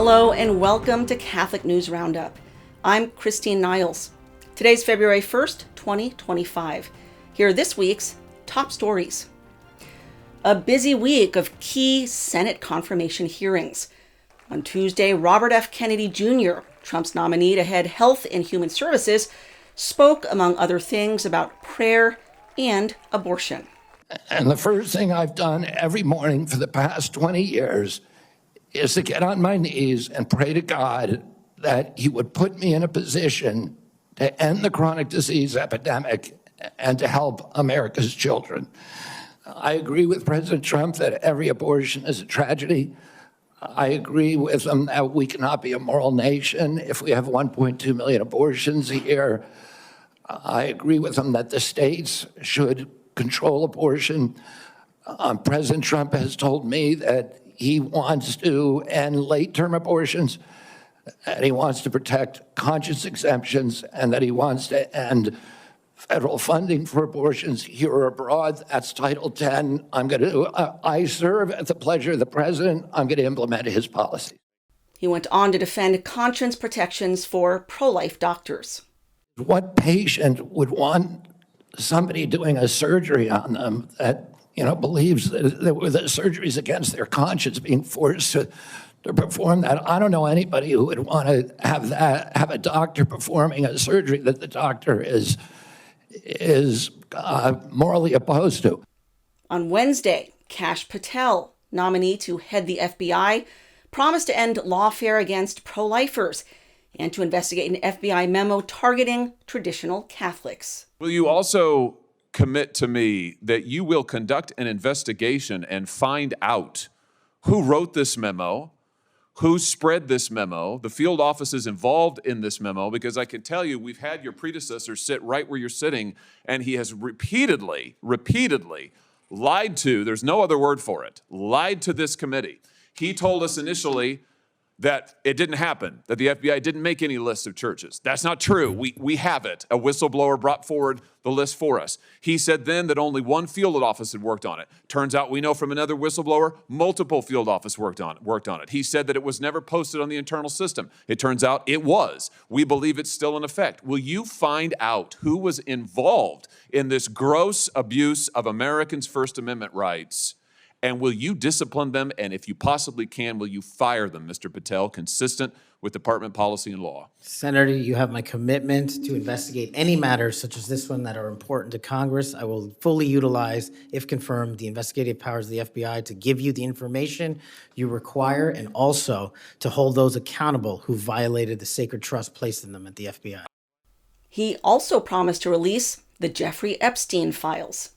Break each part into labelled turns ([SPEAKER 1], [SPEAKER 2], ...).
[SPEAKER 1] Hello and welcome to Catholic News Roundup. I'm Christine Niles. Today's February 1st, 2025. Here are this week's top stories. A busy week of key Senate confirmation hearings. On Tuesday, Robert F. Kennedy Jr., Trump's nominee to head Health and Human Services, spoke, among other things, about prayer and abortion.
[SPEAKER 2] And the first thing I've done every morning for the past 20 years is to get on my knees and pray to God that he would put me in a position to end the chronic disease epidemic and to help America's children. I agree with President Trump that every abortion is a tragedy. I agree with him that we cannot be a moral nation if we have 1.2 million abortions a year. I agree with him that the states should control abortion. President Trump has told me that he wants to end late-term abortions, and he wants to protect conscience exemptions, and that he wants to end federal funding for abortions here or abroad. That's Title X. I serve at the pleasure of the president. I'm going to implement his policy.
[SPEAKER 1] He went on to defend conscience protections for pro-life doctors.
[SPEAKER 2] What patient would want somebody doing a surgery on them that believes that the surgery is against their conscience, being forced to perform that? I don't know anybody who would want to have a doctor performing a surgery that the doctor is morally opposed to.
[SPEAKER 1] On Wednesday, Kash Patel, nominee to head the FBI, promised to end lawfare against pro-lifers and to investigate an FBI memo targeting traditional Catholics.
[SPEAKER 3] Will you also commit to me that you will conduct an investigation and find out who wrote this memo, who spread this memo, the field offices involved in this memo? Because I can tell you, we've had your predecessor sit right where you're sitting, and he has repeatedly lied to, there's no other word for it, lied to this committee. He told us initially that it didn't happen, that the FBI didn't make any list of churches. That's not true. We have it. A whistleblower brought forward the list for us. He said then that only one field office had worked on it. Turns out we know from another whistleblower, multiple field offices worked on it. He said that it was never posted on the internal system. It turns out it was. We believe it's still in effect. Will you find out who was involved in this gross abuse of Americans' First Amendment rights? And will you discipline them? And if you possibly can, will you fire them, Mr. Patel, consistent with department policy and law?
[SPEAKER 4] Senator, you have my commitment to investigate any matters such as this one that are important to Congress. I will fully utilize, if confirmed, the investigative powers of the FBI to give you the information you require and also to hold those accountable who violated the sacred trust placed in them at the FBI.
[SPEAKER 1] He also promised to release the Jeffrey Epstein files.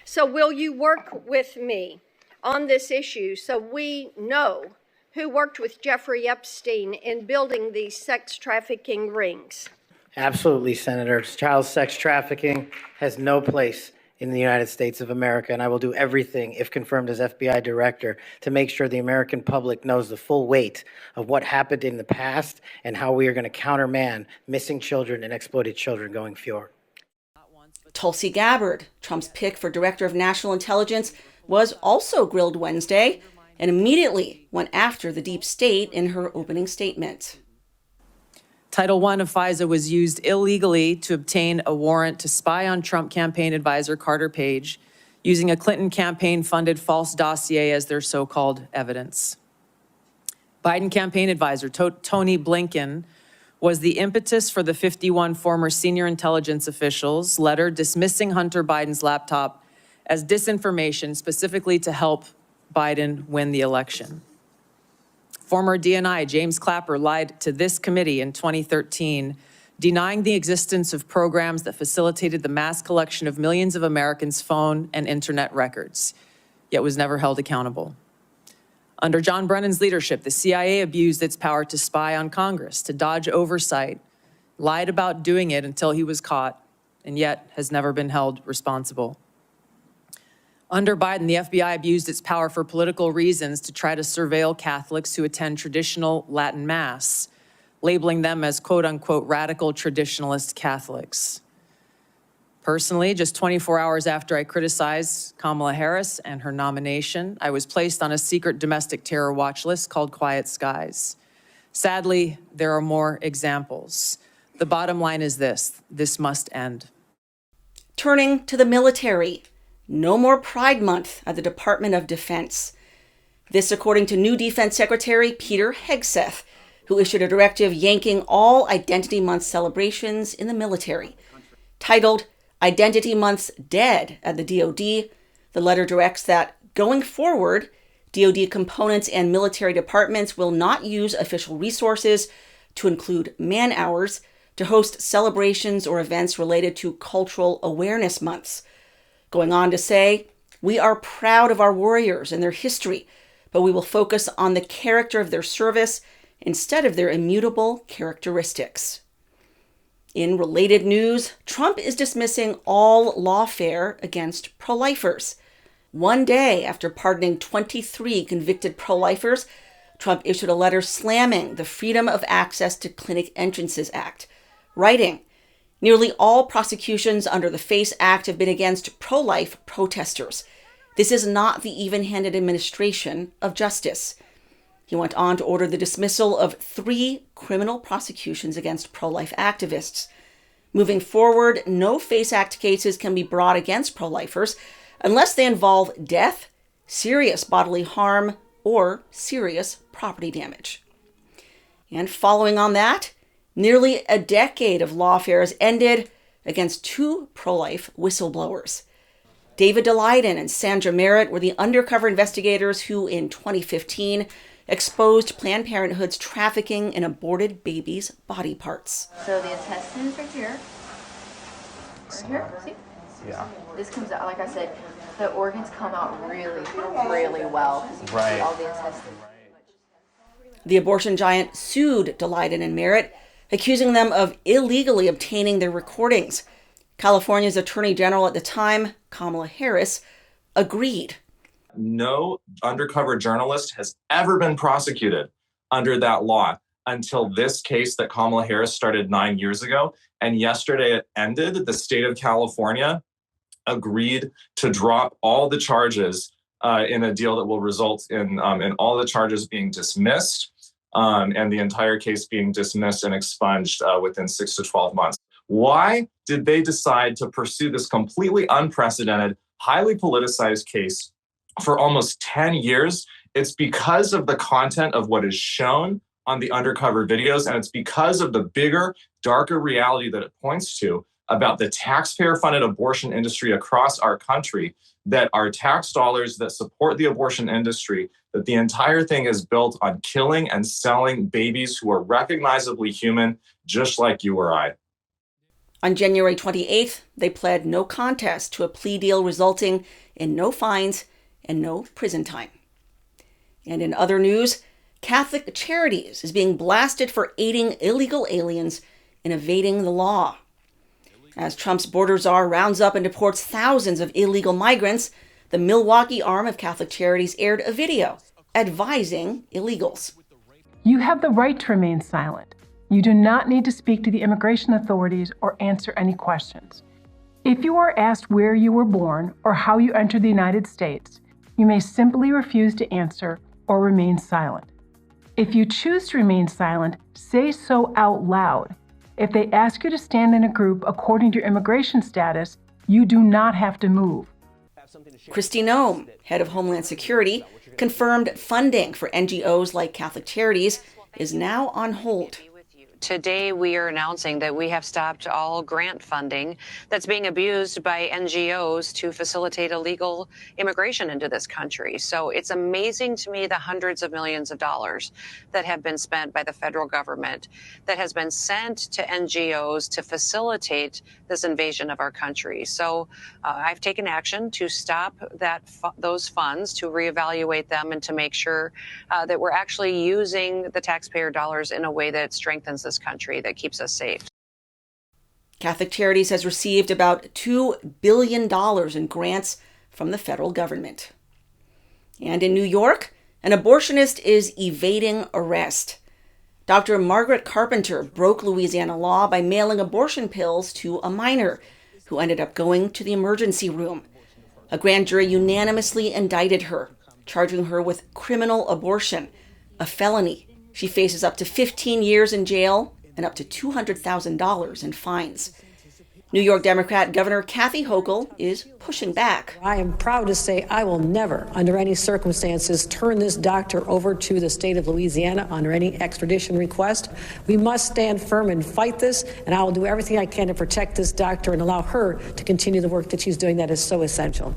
[SPEAKER 5] So will you work with me on this issue so we know who worked with Jeffrey Epstein in building these sex trafficking rings?
[SPEAKER 4] Absolutely, Senator. Child sex trafficking has no place in the United States of America, and I will do everything, if confirmed as FBI director, to make sure the American public knows the full weight of what happened in the past and how we are going to countermand missing children and exploited children going forward.
[SPEAKER 1] Tulsi Gabbard, Trump's pick for Director of National Intelligence, was also grilled Wednesday and immediately went after the deep state in her opening statement.
[SPEAKER 6] Title I of FISA was used illegally to obtain a warrant to spy on Trump campaign advisor Carter Page, using a Clinton campaign-funded false dossier as their so-called evidence. Biden campaign advisor Tony Blinken was the impetus for the 51 former senior intelligence officials' letter dismissing Hunter Biden's laptop as disinformation, specifically to help Biden win the election. Former DNI James Clapper lied to this committee in 2013, denying the existence of programs that facilitated the mass collection of millions of Americans' phone and internet records, yet was never held accountable. Under John Brennan's leadership, the CIA abused its power to spy on Congress, to dodge oversight, lied about doing it until he was caught, and yet has never been held responsible. Under Biden, the FBI abused its power for political reasons to try to surveil Catholics who attend traditional Latin Mass, labeling them as quote-unquote radical traditionalist Catholics. Personally, just 24 hours after I criticized Kamala Harris and her nomination, I was placed on a secret domestic terror watch list called Quiet Skies. Sadly, there are more examples. The bottom line is this must end.
[SPEAKER 1] Turning to the military, no more Pride Month at the Department of Defense. This according to new Defense Secretary Peter Hegseth, who issued a directive yanking all Identity Month celebrations in the military. Titled Identity Month's Dead at the DoD, the letter directs that, going forward, DoD components and military departments will not use official resources, to include man-hours, to host celebrations or events related to cultural awareness months. Going on to say, we are proud of our warriors and their history, but we will focus on the character of their service instead of their immutable characteristics. In related news, Trump is dismissing all lawfare against pro-lifers. One day after pardoning 23 convicted pro-lifers, Trump issued a letter slamming the Freedom of Access to Clinic Entrances Act, writing, "Nearly all prosecutions under the FACE Act have been against pro-life protesters. This is not the even-handed administration of justice." He went on to order the dismissal of 3 criminal prosecutions against pro-life activists. Moving forward, no FACE Act cases can be brought against pro-lifers unless they involve death, serious bodily harm, or serious property damage. And following on that, nearly a decade of lawfare has ended against 2 pro-life whistleblowers. David Daleiden and Sandra Merritt were the undercover investigators who, in 2015, exposed Planned Parenthood's trafficking in aborted babies' body parts.
[SPEAKER 7] So the intestine is right here. Right here, see?
[SPEAKER 8] Yeah.
[SPEAKER 7] This comes out, like I said, the organs come out really, really well. Because you can see all the intestine.
[SPEAKER 1] The abortion giant sued Daleiden and Merritt, accusing them of illegally obtaining their recordings. California's Attorney General at the time, Kamala Harris, agreed.
[SPEAKER 8] No undercover journalist has ever been prosecuted under that law until this case that Kamala Harris started 9 years ago. And yesterday it ended. The state of California agreed to drop all the charges in a deal that will result in all the charges being dismissed and the entire case being dismissed and expunged within 6 to 12 months. Why did they decide to pursue this completely unprecedented, highly politicized case for almost 10 years? It's because of the content of what is shown on the undercover videos, and it's because of the bigger, darker reality that it points to about the taxpayer-funded abortion industry across our country, that our tax dollars that support the abortion industry, that the entire thing is built on killing and selling babies who are recognizably human, just like you or I.
[SPEAKER 1] On January 28th, they pled no contest to a plea deal resulting in no fines and no prison time. And in other news, Catholic Charities is being blasted for aiding illegal aliens in evading the law. As Trump's border czar rounds up and deports thousands of illegal migrants, the Milwaukee arm of Catholic Charities aired a video advising illegals.
[SPEAKER 9] You have the right to remain silent. You do not need to speak to the immigration authorities or answer any questions. If you are asked where you were born or how you entered the United States, you may simply refuse to answer or remain silent. If you choose to remain silent, say so out loud. If they ask you to stand in a group according to your immigration status, you do not have to move.
[SPEAKER 1] Kristi Noem, head of Homeland Security, confirmed funding for NGOs like Catholic Charities is now on hold.
[SPEAKER 10] Today, we are announcing that we have stopped all grant funding that's being abused by NGOs to facilitate illegal immigration into this country. So it's amazing to me the hundreds of millions of dollars that have been spent by the federal government that has been sent to NGOs to facilitate this invasion of our country. So I've taken action to stop those funds, to reevaluate them, and to make sure that we're actually using the taxpayer dollars in a way that strengthens this country, that keeps us safe.
[SPEAKER 1] Catholic Charities has received about $2 billion in grants from the federal government. And in New York, an abortionist is evading arrest. Dr. Margaret Carpenter broke Louisiana law by mailing abortion pills to a minor. who ended up going to the emergency room. A grand jury unanimously indicted her, charging her with criminal abortion, a felony. She faces up to 15 years in jail and up to $200,000 in fines. New York Democrat Governor Kathy Hochul is pushing back.
[SPEAKER 11] I am proud to say I will never, under any circumstances, turn this doctor over to the state of Louisiana under any extradition request. We must stand firm and fight this, and I will do everything I can to protect this doctor and allow her to continue the work that she's doing that is so essential.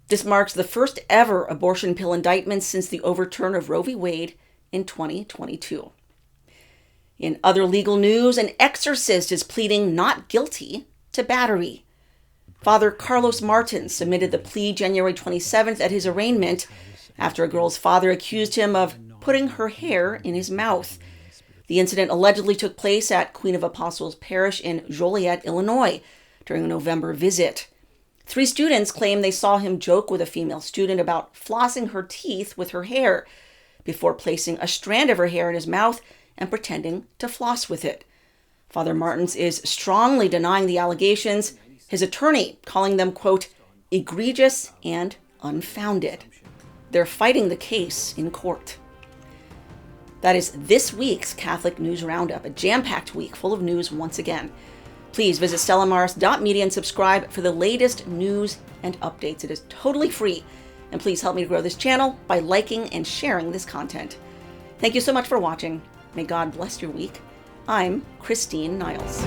[SPEAKER 1] This marks the first ever abortion pill indictment since the overturn of Roe v. Wade in 2022. In other legal news, an exorcist is pleading not guilty to battery. Father Carlos Martins submitted the plea January 27th at his arraignment after a girl's father accused him of putting her hair in his mouth. The incident allegedly took place at Queen of Apostles Parish in Joliet, Illinois, during a November visit. 3 students claim they saw him joke with a female student about flossing her teeth with her hair before placing a strand of her hair in his mouth and pretending to floss with it. Father Martins is strongly denying the allegations, his attorney calling them, quote, egregious and unfounded. They're fighting the case in court. That is this week's Catholic News Roundup, a jam-packed week full of news once again. Please visit stellamaris.media and subscribe for the latest news and updates. It is totally free. And please help me to grow this channel by liking and sharing this content. Thank you so much for watching. May God bless your week. I'm Christine Niles.